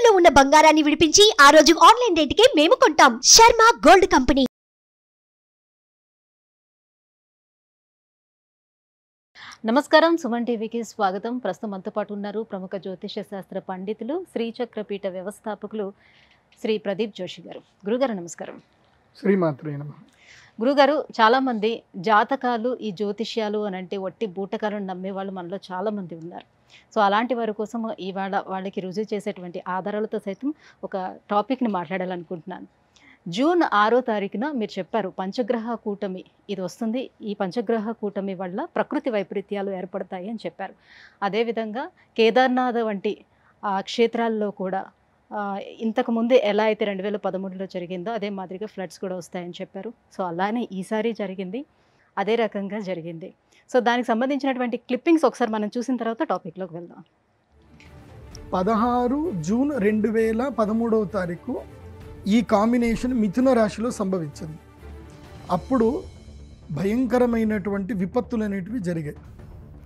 తాకట్టులో ఉన్న బంగారాన్ని విడిపించి ఆ రోజు ఆన్లైన్ రేటుకే మేము కొంటాం. Sharma gold company. నమస్కారం, సుమన్ టీవీకి స్వాగతం. ప్రస్తుతం మనతో పాటు ఉన్నారు ప్రముఖ జ్యోతిష శాస్త్ర పండితులు, శ్రీచక్రపీఠ వ్యవస్థాపకులు శ్రీ ప్రదీప్ జోషి గారు. గురుగారు నమస్కారం. శ్రీమాత్రే నమః. గురుగారు, చాలామంది జాతకాలు, ఈ జ్యోతిష్యాలు అని అంటే వట్టి బూటకాలను నమ్మే వాళ్ళు మనలో చాలామంది ఉన్నారు. సో అలాంటి వారి కోసం ఇవాళ వాళ్ళకి రుజువు చేసేటువంటి ఆధారాలతో సైతం ఒక టాపిక్ని మాట్లాడాలనుకుంటున్నాను. జూన్ 6వ తారీఖున మీరు చెప్పారు పంచగ్రహ కూటమి ఇది వస్తుంది, ఈ పంచగ్రహ కూటమి వల్ల ప్రకృతి వైపరీత్యాలు ఏర్పడతాయి అని చెప్పారు. అదేవిధంగా కేదార్నాథ్ వంటి క్షేత్రాల్లో కూడా ఇంతకుముందే ఎలా అయితే 2013లో జరిగిందో అదే మాదిరిగా ఫ్లడ్స్ కూడా వస్తాయని చెప్పారు. సో అలానే ఈసారి జరిగింది, అదే రకంగా జరిగింది. సో దానికి సంబంధించినటువంటి క్లిప్పింగ్స్ ఒకసారి మనం చూసిన తర్వాత టాపిక్లోకి వెళ్దాం. 16 జూన్ 2013వ తారీఖు ఈ కాంబినేషన్ మిథున రాశిలో సంభవించింది. అప్పుడు భయంకరమైనటువంటి విపత్తులు అనేటివి జరిగాయి.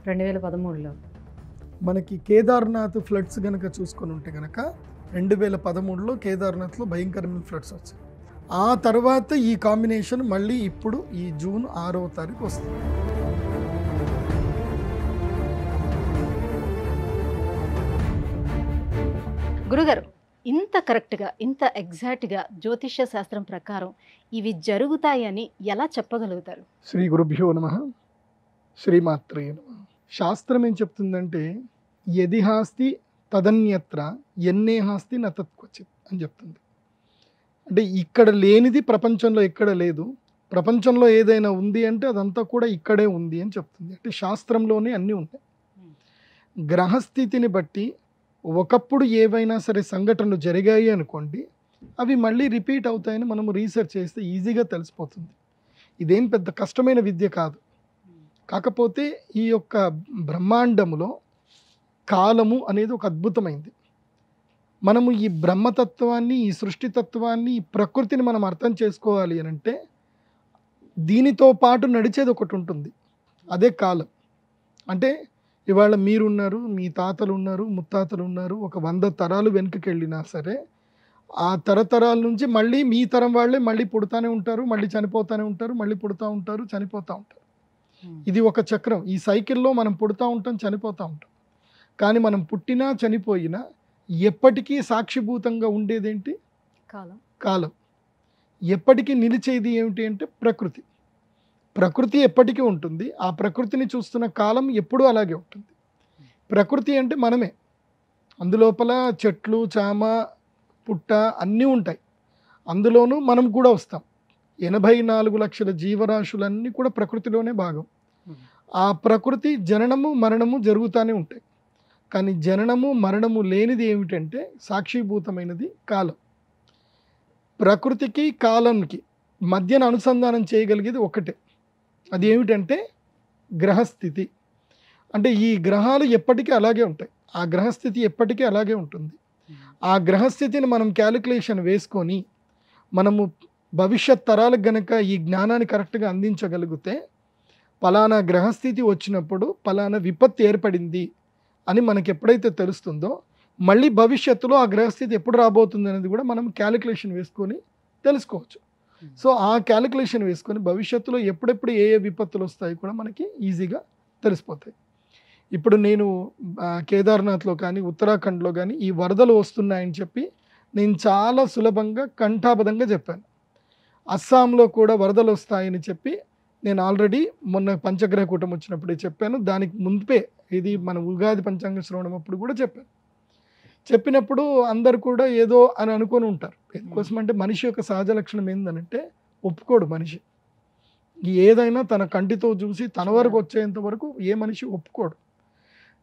2013లో మనకి కేదార్నాథ్ ఫ్లడ్స్ కనుక చూసుకొని ఉంటే కనుక 2013లో కేదార్నాథ్లో భయంకరమైన ఫ్లడ్స్ వచ్చాయి. ఆ తర్వాత ఈ కాంబినేషన్ మళ్ళీ ఇప్పుడు ఈ జూన్ 6వ తారీఖు వస్తుంది. గురుగారు, ఇంత కరెక్ట్గా, ఇంత ఎగ్జాక్ట్గా జ్యోతిష్య శాస్త్రం ప్రకారం ఇవి జరుగుతాయని ఎలా చెప్పగలుగుతారు? శ్రీ గురుభ్యో నమః. శ్రీమాత్రే నమః. శాస్త్రం ఏం చెప్తుందంటే యదిహాస్తి తదన్యత్ర ఎన్నేహాస్తి న తత్క్వచిత్ అని చెప్తుంది. అంటే ఇక్కడ లేనిది ప్రపంచంలో ఎక్కడ లేదు, ప్రపంచంలో ఏదైనా ఉంది అంటే అదంతా కూడా ఇక్కడే ఉంది అని చెప్తుంది. అంటే శాస్త్రంలోనే అన్నీ ఉంటాయి. గ్రహస్థితిని బట్టి ఒకప్పుడు ఏవైనా సరే సంఘటనలు జరిగాయి అనుకోండి, అవి మళ్ళీ రిపీట్ అవుతాయని మనము రీసెర్చ్ చేస్తే ఈజీగా తెలిసిపోతుంది. ఇదేం పెద్ద కష్టమైన విద్య కాదు. కాకపోతే ఈ యొక్క బ్రహ్మాండములో కాలము అనేది ఒక అద్భుతమైంది. మనము ఈ బ్రహ్మతత్వాన్ని, ఈ సృష్టితత్వాన్ని, ఈ ప్రకృతిని మనం అర్థం చేసుకోవాలి అని అంటే దీనితో పాటు నడిచేది ఒకటి ఉంటుంది, అదే కాలం. అంటే ఇవాళ మీరున్నారు, మీ తాతలు ఉన్నారు, ముత్తాతలు ఉన్నారు, ఒక 100 తరాలు వెనుకకి వెళ్ళినా సరే ఆ తరతరాల నుంచి మళ్ళీ మీ తరం వాళ్ళే మళ్ళీ పుడతానే ఉంటారు, మళ్ళీ చనిపోతూనే ఉంటారు, మళ్ళీ పుడతా ఉంటారు, చనిపోతూ ఉంటారు. ఇది ఒక చక్రం. ఈ సైకిల్లో మనం పుడతా ఉంటాం, చనిపోతూ ఉంటాం. కానీ మనం పుట్టినా చనిపోయినా ఎప్పటికీ సాక్షిభూతంగా ఉండేదేంటి? కాలం. కాలం. ఎప్పటికీ నిలిచేది ఏమిటి అంటే ప్రకృతి. ప్రకృతి ఎప్పటికీ ఉంటుంది. ఆ ప్రకృతిని చూస్తున్న కాలం ఎప్పుడూ అలాగే ఉంటుంది. ప్రకృతి అంటే మనమే. అందులోపల చెట్లు, చామ, పుట్ట అన్నీ ఉంటాయి. అందులోనూ మనం కూడా వస్తాం. 84 లక్షల జీవరాశులన్నీ కూడా ప్రకృతిలోనే భాగం. ఆ ప్రకృతి జననము మరణము జరుగుతూనే ఉంటాయి. కానీ జననము మరణము లేనిది ఏమిటంటే సాక్షిభూతమైనది కాలం. ప్రకృతికి కాలానికి మధ్యన అనుసంధానం చేయగలిగేది ఒకటే, అది ఏమిటంటే గ్రహస్థితి. అంటే ఈ గ్రహాలు ఎప్పటికీ అలాగే ఉంటాయి, ఆ గ్రహస్థితి ఎప్పటికీ అలాగే ఉంటుంది. ఆ గ్రహస్థితిని మనం క్యాలిక్యులేషన్ వేసుకొని మనము భవిష్యత్ తరాలకు గనక ఈ జ్ఞానాన్ని కరెక్ట్గా అందించగలిగితే పలానా గ్రహస్థితి వచ్చినప్పుడు పలానా విపత్తు ఏర్పడింది అని మనకి ఎప్పుడైతే తెలుస్తుందో మళ్ళీ భవిష్యత్తులో ఆ గ్రహస్థితి ఎప్పుడు రాబోతుంది అనేది కూడా మనం క్యాలిక్యులేషన్ వేసుకొని తెలుసుకోవచ్చు. సో ఆ క్యాలిక్యులేషన్ వేసుకొని భవిష్యత్తులో ఎప్పుడెప్పుడు ఏ ఏ విపత్తులు వస్తాయి కూడా మనకి ఈజీగా తెలిసిపోతాయి. ఇప్పుడు నేను కేదార్నాథ్లో కానీ ఉత్తరాఖండ్లో కానీ ఈ వరదలు వస్తున్నాయని చెప్పి నేను చాలా సులభంగా కంఠాబద్ధంగా చెప్పాను. అస్సాంలో కూడా వరదలు వస్తాయని చెప్పి నేను ఆల్రెడీ మొన్న పంచగ్రహ కూటమి వచ్చినప్పుడే చెప్పాను. దానికి ముందే ఇది మన ఉగాది పంచాంగ శ్రవణం అప్పుడు కూడా చెప్పాను. చెప్పినప్పుడు అందరు కూడా ఏదో అని అనుకొని ఉంటారు. ఎందుకోసం అంటే మనిషి యొక్క సహజ లక్షణం ఏంటంటే ఒప్పుకోడు మనిషి. ఏదైనా తన కంటితో చూసి తన వరకు వచ్చేంత వరకు ఏ మనిషి ఒప్పుకోడు.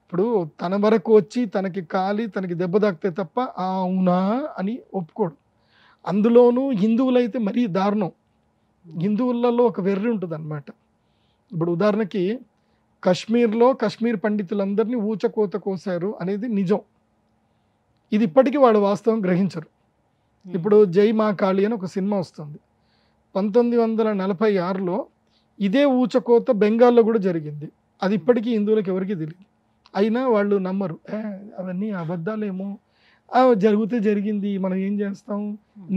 ఇప్పుడు తన వరకు వచ్చి తనకి కాలి తనకి దెబ్బ తాకితే తప్ప అవునా అని ఒప్పుకోడు. అందులోనూ హిందువులైతే మరీ దారుణం. హిందువులలో ఒక వెర్రి ఉంటుంది అన్నమాట. ఇప్పుడు ఉదాహరణకి కశ్మీర్లో కశ్మీర్ పండితులందరినీ ఊచకోత కోసారు అనేది నిజం. ఇది ఇప్పటికీ వాళ్ళు వాస్తవం గ్రహించరు. ఇప్పుడు జై మా కాళీ అని ఒక సినిమా వస్తుంది. 1946లో ఇదే ఊచకోత బెంగాల్లో కూడా జరిగింది. అది ఇప్పటికీ హిందువులకు ఎవరికి తెలియదు. అయినా వాళ్ళు నమ్మరు. అవన్నీ అబద్ధాలేమో, జరిగితే జరిగింది, మనం ఏం చేస్తాం,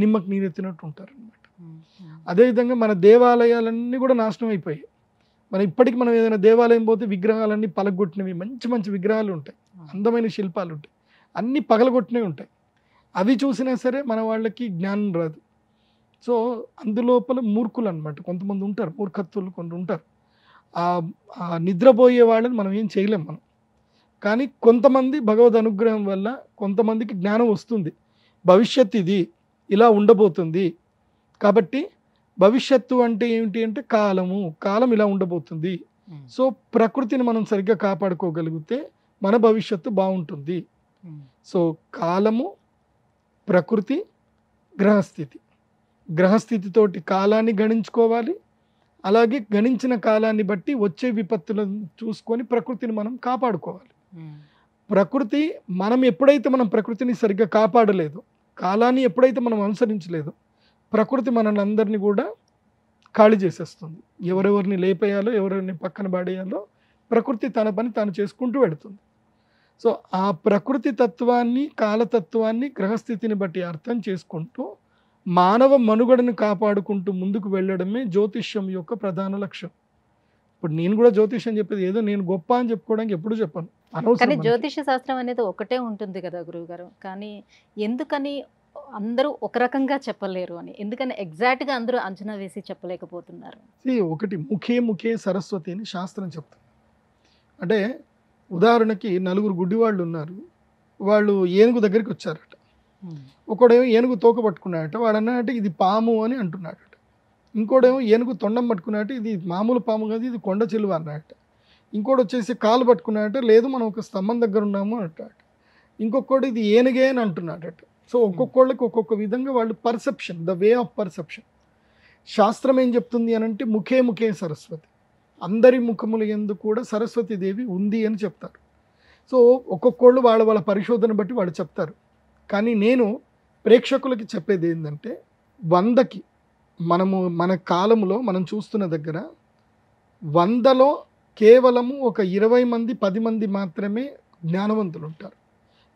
నిమ్మకు నీరెత్తినట్టు ఉంటారు అనమాట. అదేవిధంగా మన దేవాలయాలన్నీ కూడా నాశనం అయిపోయాయి. ఇప్పటికి మనం ఏదైనా దేవాలయం పోతే విగ్రహాలన్నీ పలగొట్టినవి, మంచి మంచి విగ్రహాలు ఉంటాయి, అందమైన శిల్పాలు ఉంటాయి, అన్నీ పగలగొట్టినవి ఉంటాయి. అవి చూసినా సరే మన వాళ్ళకి జ్ఞానం రాదు. సో అందులోపల మూర్ఖులు అనమాట కొంతమంది ఉంటారు, మూర్ఖత్వులు కొంత ఉంటారు. ఆ నిద్రపోయే వాళ్ళని మనం ఏం చేయలేం మనం. కానీ కొంతమంది భగవద్ అనుగ్రహం వల్ల కొంతమందికి జ్ఞానం వస్తుంది. భవిష్యత్తు ఇది ఇలా ఉండబోతుంది, కాబట్టి భవిష్యత్తు అంటే ఏమిటి అంటే కాలం ఇలా ఉండబోతుంది. సో ప్రకృతిని మనం సరిగ్గా కాపాడుకోగలిగితే మన భవిష్యత్తు బాగుంటుంది. సో కాలము, ప్రకృతి, గ్రహస్థితితోటి కాలాన్ని గణించుకోవాలి. అలాగే గణించిన కాలాన్ని బట్టి వచ్చే విపత్తులను చూసుకొని ప్రకృతిని మనం కాపాడుకోవాలి. ప్రకృతి మనం ఎప్పుడైతే మనం ప్రకృతిని సరిగ్గా కాపాడలేదో, కాలాన్ని ఎప్పుడైతే మనం అనుసరించలేదో, ప్రకృతి మనల్ని అందరినీ కూడా ఖాళీ చేసేస్తుంది. ఎవరెవరిని లేపేయాలో, ఎవరెవరిని పక్కన పడేయాలో ప్రకృతి తన పని తాను చేసుకుంటూ వెళుతుంది. సో ఆ ప్రకృతి తత్వాన్ని, కాలతత్వాన్ని, గ్రహస్థితిని బట్టి అర్థం చేసుకుంటూ మానవ మనుగడను కాపాడుకుంటూ ముందుకు వెళ్ళడమే జ్యోతిష్యం యొక్క ప్రధాన లక్ష్యం. ఇప్పుడు నేను కూడా జ్యోతిష్యం చెప్పేది ఏదో నేను గొప్ప అని చెప్పుకోవడానికి ఎప్పుడు చెప్పాను. కానీ జ్యోతిష శాస్త్రం అనేది ఒకటే ఉంటుంది కదా గురువు గారు. కానీ ఎందుకని అందరూ ఒక రకంగా చెప్పలేరు అని, ఎందుకని ఎగ్జాక్ట్గా అందరూ అంచనా వేసి చెప్పలేకపోతున్నారు? ఒకటి ముఖే సరస్వతి అని శాస్త్రం చెప్తుంది. అంటే ఉదాహరణకి 4 గుడ్డివాళ్ళు ఉన్నారు, వాళ్ళు ఏనుగు దగ్గరికి వచ్చారట. ఒకడేమో ఏనుగు తోక పట్టుకున్నాడట, వాడు అన్నాడంటే ఇది పాము అని అంటున్నాడట. ఇంకోడేమో ఏనుగు తొండం పట్టుకున్నాడట, ఇది మామూలు పాము కాదు, ఇది కొండ చిలువ అన్నాడట. ఇంకోటి వచ్చేసి కాలు పట్టుకున్నాడట, లేదు మనం ఒక స్తంభం దగ్గర ఉన్నాము అంటాడు. ఇంకొకటి ఇది ఏనుగే అని అంటున్నాడట. సో ఒక్కొక్కళ్ళకి ఒక్కొక్క విధంగా వాళ్ళు perception, the way of perception. శాస్త్రం ఏం చెప్తుంది అని అంటే ముఖే సరస్వతి, అందరి ముఖముల యందు కూడా సరస్వతి దేవి ఉంది అని చెప్తారు. సో ఒక్కొక్కళ్ళు వాళ్ళ పరిశోధన బట్టి వాళ్ళు చెప్తారు. కానీ నేను ప్రేక్షకులకి చెప్పేది ఏంటంటే 100కి మన కాలంలో మనం చూస్తున్న దగ్గర 100లో కేవలము ఒక 20 మంది 10 మంది మాత్రమే జ్ఞానవంతులు ఉంటారు.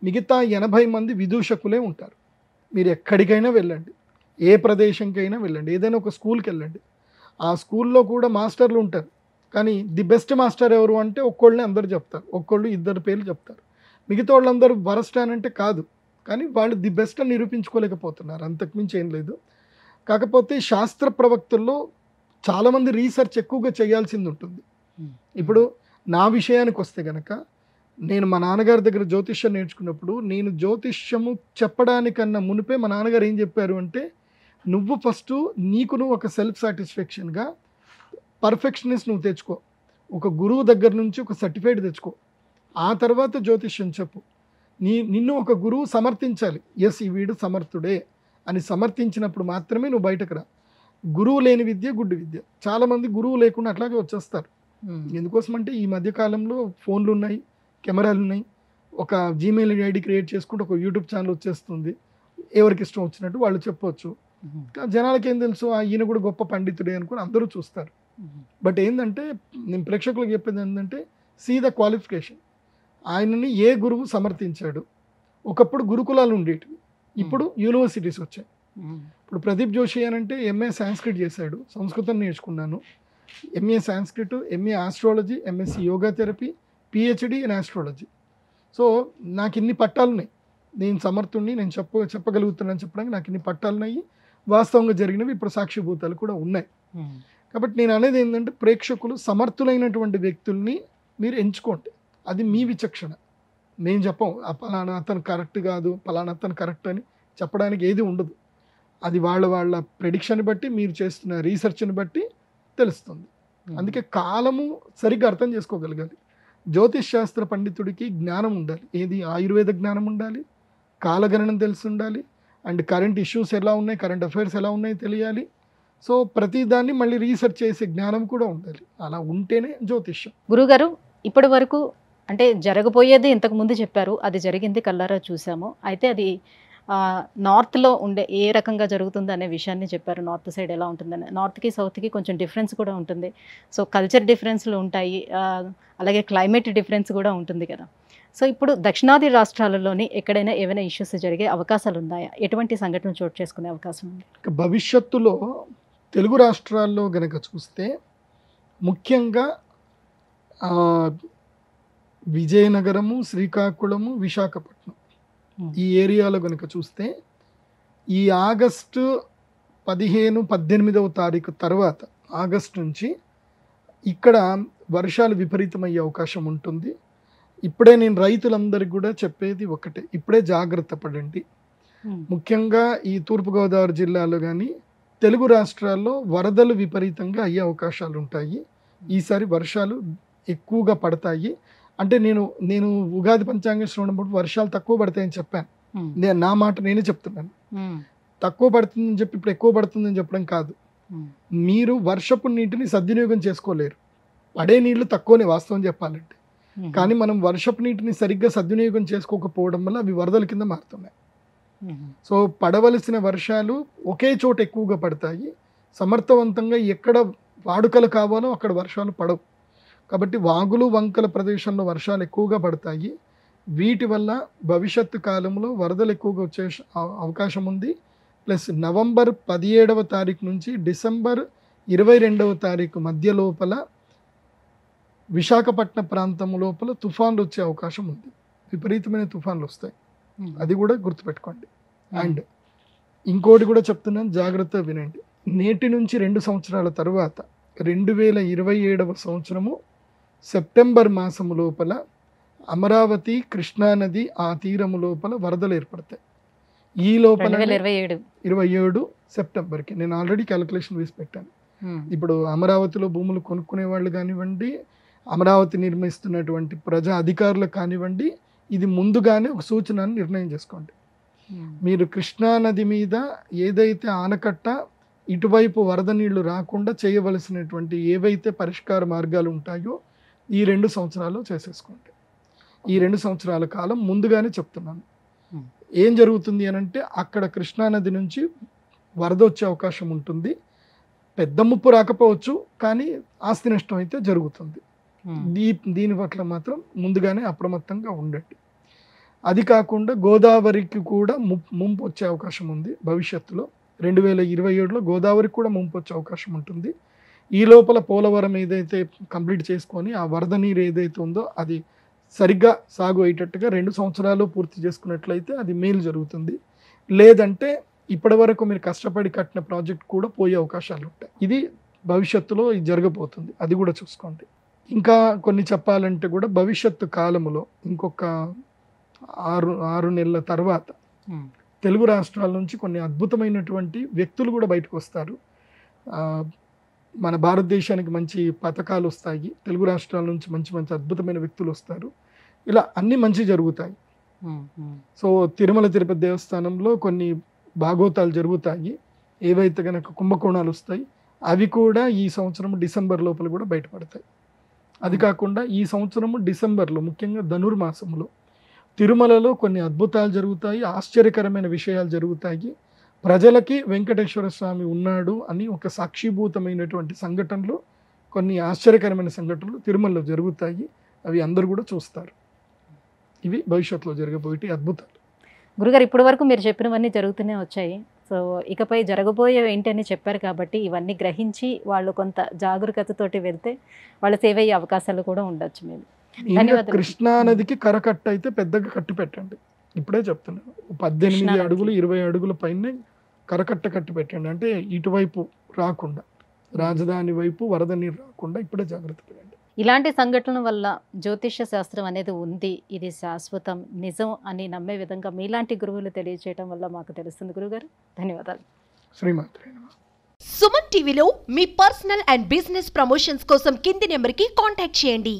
మిగతా 80 మంది విదూషకులే ఉంటారు. మీరు ఎక్కడికైనా వెళ్ళండి, ఏ ప్రదేశంకైనా వెళ్ళండి, ఏదైనా ఒక స్కూల్కి వెళ్ళండి, ఆ స్కూల్లో కూడా మాస్టర్లు ఉంటారు. కానీ ది బెస్ట్ మాస్టర్ ఎవరు అంటే ఒక్కళ్ళని అందరూ చెప్తారు, ఒక్కళ్ళు 2 పేర్లు చెప్తారు. మిగతా వాళ్ళందరూ వరస్ట్ అని అంటే కాదు, కానీ వాళ్ళు ది బెస్ట్ అని నిరూపించుకోలేకపోతున్నారు, అంతకుమించి ఏం లేదు. కాకపోతే శాస్త్ర ప్రవక్తల్లో చాలామంది రీసెర్చ్ ఎక్కువగా చేయాల్సింది ఉంటుంది. ఇప్పుడు నా విషయానికి వస్తే కనుక, నేను మా నాన్నగారి దగ్గర జ్యోతిష్యం నేర్చుకున్నప్పుడు, నేను జ్యోతిష్యము చెప్పడానికన్నా మునిపే మా నాన్నగారు ఏం చెప్పారు అంటే, నువ్వు ఫస్ట్ నువ్వు ఒక సెల్ఫ్ సాటిస్ఫాక్షన్గా పర్ఫెక్షనిస్ట్ నువ్వు తెచ్చుకో, ఒక గురువు దగ్గర నుంచి ఒక సర్టిఫికేట్ తెచ్చుకో, ఆ తర్వాత జ్యోతిష్యం చెప్పు. నిన్ను ఒక గురువు సమర్థించాలి, ఎస్ ఈ వీడు సమర్థుడే అని సమర్థించినప్పుడు మాత్రమే నువ్వు బయటకు రా. గురువు లేని విద్య గుడ్డి విద్య. చాలామంది గురువు లేకుండా అట్లాగే వచ్చేస్తారు. ఎందుకోసం అంటే ఈ మధ్యకాలంలో ఫోన్లు ఉన్నాయి, కెమెరాలు ఉన్నాయి, ఒక జీమెయిల్ ఐడి క్రియేట్ చేసుకుంటే ఒక యూట్యూబ్ ఛానల్ వచ్చేస్తుంది, ఎవరికి ఇష్టం వచ్చినట్టు వాళ్ళు చెప్పవచ్చు. జనాలకి ఏం తెలుసు, ఈయన కూడా గొప్ప పండితుడే అనుకుని అందరూ చూస్తారు. బట్ ఏంటంటే నేను ప్రేక్షకులకు చెప్పేది ఏంటంటే, సీ ద క్వాలిఫికేషన్. ఆయనని ఏ గురువు సమర్థించాడు. ఒకప్పుడు గురుకులాలు ఉండేటివి, ఇప్పుడు యూనివర్సిటీస్ వచ్చాయి. ఇప్పుడు ప్రదీప్ జోషి అని అంటే ఎంఏ సాంస్క్రిట్ చేశాడు, సంస్కృతం నేర్చుకున్నాను, MA Sanskrit, MA astrology, MSc yoga therapy, PhD in astrology. So నాకు ఇన్ని పట్టాలున్నాయి, నేను సమర్థుడిని, నేను చెప్పగలుగుతున్నాను చెప్పడానికి నాకు ఇన్ని పట్టాలున్నాయి, వాస్తవంగా జరిగినవి ఇప్పుడు సాక్షిభూతాలు కూడా ఉన్నాయి. కాబట్టి నేను అనేది ఏంటంటే, ప్రేక్షకులు సమర్థులైనటువంటి వ్యక్తుల్ని మీరు ఎంచుకోండి, అది మీ విచక్షణ. నేను చెప్పం పలానా అతను కరెక్ట్ కాదు, పలానా అతను కరెక్ట్ అని చెప్పడానికి ఏది ఉండదు. అది వాళ్ళ ప్రెడిక్షన్ బట్టి, మీరు చేస్తున్న రీసెర్చ్ని బట్టి తెలుస్తుంది. అందుకే కాలము సరిగ్గా అర్థం చేసుకోగలగాలి. జ్యోతిష్ శాస్త్ర పండితుడికి జ్ఞానం ఉండాలి, ఏది ఆయుర్వేద జ్ఞానం ఉండాలి, కాలగణనం తెలిసి ఉండాలి, అండ్ కరెంట్ ఇష్యూస్ ఎలా ఉన్నాయి, కరెంట్ అఫైర్స్ ఎలా ఉన్నాయి తెలియాలి. సో ప్రతిదాన్ని మళ్ళీ రీసెర్చ్ చేసే జ్ఞానం కూడా ఉండాలి. అలా ఉంటేనే జ్యోతిష్యం. గురుగారు, ఇప్పటి వరకు అంటే జరగబోయేది ఇంతకు ముందు చెప్పారు, అది జరిగింది, కళ్ళారా చూసాము. అయితే అది నార్త్లో ఉండే ఏ రకంగా జరుగుతుంది అనే విషయాన్ని చెప్పారు, నార్త్ సైడ్ ఎలా ఉంటుందని. నార్త్కి సౌత్కి కొంచెం డిఫరెన్స్ కూడా ఉంటుంది. సో కల్చర్ డిఫరెన్స్లు ఉంటాయి, అలాగే క్లైమేట్ డిఫరెన్స్ కూడా ఉంటుంది కదా. సో ఇప్పుడు దక్షిణాది రాష్ట్రాలలోని ఎక్కడైనా ఏమైనా ఇష్యూస్ జరిగే అవకాశాలు ఉన్నాయా? ఎటువంటి సంఘటనలు చోటు చేసుకునే అవకాశం ఉంది? ఇక భవిష్యత్తులో తెలుగు రాష్ట్రాల్లో గనక చూస్తే ముఖ్యంగా ఆ, విజయనగరము, శ్రీకాకుళము, విశాఖపట్నం ఈ ఏరియాలో గనక చూస్తే ఈ ఆగస్టు 15-18వ తారీఖు తర్వాత ఆగస్టు నుంచి ఇక్కడ వర్షాలు విపరీతమయ్యే అవకాశం ఉంటుంది. ఇప్పుడే నేను రైతులందరికీ కూడా చెప్పేది ఒకటే, ఇప్పుడే జాగ్రత్త పడండి. ముఖ్యంగా ఈ తూర్పుగోదావరి జిల్లాలో కానీ తెలుగు రాష్ట్రాల్లో వరదలు విపరీతంగా అయ్యే అవకాశాలు ఉంటాయి. ఈసారి వర్షాలు ఎక్కువగా పడతాయి. అంటే నేను ఉగాది పంచాంగ శ్రవణప్పుడు వర్షాలు తక్కువ పడతాయని చెప్పాను. నా మాట నేనే చెప్తున్నాను. తక్కువ పడుతుందని చెప్పి ఇప్పుడు ఎక్కువ పడుతుందని చెప్పడం కాదు. మీరు వర్షపు నీటిని సద్వినియోగం చేసుకోలేరు. పడే నీళ్లు తక్కువనే వాస్తవం చెప్పాలంటే. కానీ మనం వర్షపు నీటిని సరిగ్గా సద్వినియోగం చేసుకోకపోవడం వల్ల అవి వరదల కింద మారుతున్నాయి. సో పడవలసిన వర్షాలు ఒకే చోట ఎక్కువగా పడతాయి. సమర్థవంతంగా ఎక్కడ వాడుకలు కావాలో అక్కడ వర్షాలు పడవు. కాబట్టి వాగులు వంకల ప్రదేశంలో వర్షాలు ఎక్కువగా పడతాయి. వీటి వల్ల భవిష్యత్తు కాలంలో వరదలు ఎక్కువగా వచ్చే అవకాశం ఉంది. ప్లస్ నవంబర్ 17వ తారీఖు నుంచి డిసెంబర్ 22వ తారీఖు మధ్య లోపల విశాఖపట్నం ప్రాంతం లోపల తుఫాన్లు వచ్చే అవకాశం ఉంది. విపరీతమైన తుఫాన్లు వస్తాయి, అది కూడా గుర్తుపెట్టుకోండి. అండ్ ఇంకోటి కూడా చెప్తున్నాను, జాగ్రత్తగా వినండి. నేటి నుంచి 2 సంవత్సరాల తర్వాత 2027వ సంవత్సరము సెప్టెంబర్ మాసము లోపల అమరావతి, కృష్ణానది ఆ తీరము లోపల వరదలు ఏర్పడతాయి. ఈ లోపల 27 సెప్టెంబర్కి నేను ఆల్రెడీ క్యాలిక్యులేషన్ వేసి పెట్టాను. ఇప్పుడు అమరావతిలో భూములు కొనుక్కునే వాళ్ళు కానివ్వండి, అమరావతి నిర్మిస్తున్నటువంటి ప్రజా అధికారులకు కానివ్వండి, ఇది ముందుగానే ఒక సూచనను నిర్ణయం చేసుకోండి. మీరు కృష్ణానది మీద ఏదైతే ఆనకట్ట ఇటువైపు వరద నీళ్లు రాకుండా చేయవలసినటువంటి ఏవైతే పరిష్కార మార్గాలు ఉంటాయో ఈ 2 సంవత్సరాలు చేసేసుకోండి. ఈ 2 సంవత్సరాల కాలం ముందుగానే చెప్తున్నాను. ఏం జరుగుతుంది అని అంటే అక్కడ కృష్ణానది నుంచి వరద వచ్చే అవకాశం ఉంటుంది. పెద్ద ముప్పు రాకపోవచ్చు, కానీ ఆస్తి నష్టం అయితే జరుగుతుంది. దీని పట్ల మాత్రం ముందుగానే అప్రమత్తంగా ఉండండి. అది కాకుండా గోదావరికి కూడా ముంపు వచ్చే అవకాశం ఉంది. భవిష్యత్తులో 2027లో గోదావరికి కూడా ముంపు వచ్చే అవకాశం ఉంటుంది. ఈ లోపల పోలవరం ఏదైతే కంప్లీట్ చేసుకొని ఆ వరద నీరు ఏదైతే ఉందో అది సరిగ్గా సాగు అయ్యేటట్టుగా 2 సంవత్సరాలు పూర్తి చేసుకున్నట్లయితే అది మేలు జరుగుతుంది. లేదంటే ఇప్పటి వరకు మీరు కష్టపడి కట్టిన ప్రాజెక్ట్ కూడా పోయే అవకాశాలు ఉంటాయి. ఇది భవిష్యత్తులో ఇది జరగబోతుంది, అది కూడా చూసుకోండి. ఇంకా కొన్ని చెప్పాలంటే కూడా భవిష్యత్తు కాలంలో ఇంకొక 6 నెలల తర్వాత తెలుగు రాష్ట్రాల నుంచి కొన్ని అద్భుతమైనటువంటి వ్యక్తులు కూడా బయటకు వస్తారు. మన భారతదేశానికి మంచి పథకాలు వస్తాయి. తెలుగు రాష్ట్రాల నుంచి మంచి మంచి అద్భుతమైన వ్యక్తులు వస్తారు. ఇలా అన్నీ మంచి జరుగుతాయి. సో తిరుమల తిరుపతి దేవస్థానంలో కొన్ని భాగోతాలు జరుగుతాయి. ఏవైతే కనుక కుంభకోణాలు వస్తాయి అవి కూడా ఈ సంవత్సరం డిసెంబర్ లోపల కూడా బయటపడతాయి. అది కాకుండా ఈ సంవత్సరము డిసెంబర్లో ముఖ్యంగా ధనుర్మాసంలో తిరుమలలో కొన్ని అద్భుతాలు జరుగుతాయి, ఆశ్చర్యకరమైన విషయాలు జరుగుతాయి. ప్రజలకి వెంకటేశ్వర స్వామి ఉన్నాడు అని ఒక సాక్షిభూతమైనటువంటి సంఘటనలు, కొన్ని ఆశ్చర్యకరమైన సంఘటనలు తిరుమలలో జరుగుతాయి. అవి అందరూ కూడా చూస్తారు. ఇవి భవిష్యత్తులో జరగబోయే అద్భుతాలు. గురుగారు, ఇప్పటి వరకు మీరు చెప్పినవన్నీ జరుగుతూనే వచ్చాయి. సో ఇకపై జరగబోయే ఏంటి అని చెప్పారు కాబట్టి ఇవన్నీ గ్రహించి వాళ్ళు కొంత జాగరూకతతోటి వెళ్తే వాళ్ళ సేవ అయ్యే అవకాశాలు కూడా ఉండొచ్చు. మేము కృష్ణానదికి కరకట్ట అయితే పెద్దగా కట్టి పెట్టండి. ఇప్పుడే చెప్తున్నాను, 18 అడుగులు 20 అడుగుల పైన కరకట్ట కట్టి పెట్టండి. అంటే ఇటువైపు రాకుండా, రాజధాని వైపు వరద నీరు రాకుండా ఇప్పుడే జాగ్రత్త పడండి. ఇలాంటి సంఘటనల వల్ల జ్యోతిష్య శాస్త్రం అనేది ఉంది, ఇది శాశ్వతం, నిజం అని నమ్మే విధంగా మీలాంటి గురువులు తెలియజేయడం వల్ల మాకు తెలుస్తుంది. గురుగారు, ధన్యవాదాలు. శ్రీమాత్రే నమః. సుమన్ టీవీలో మీ పర్సనల్ అండ్ బిజినెస్ ప్రమోషన్స్ కోసం కింది నెంబర్కి కాంటాక్ట్ చేయండి.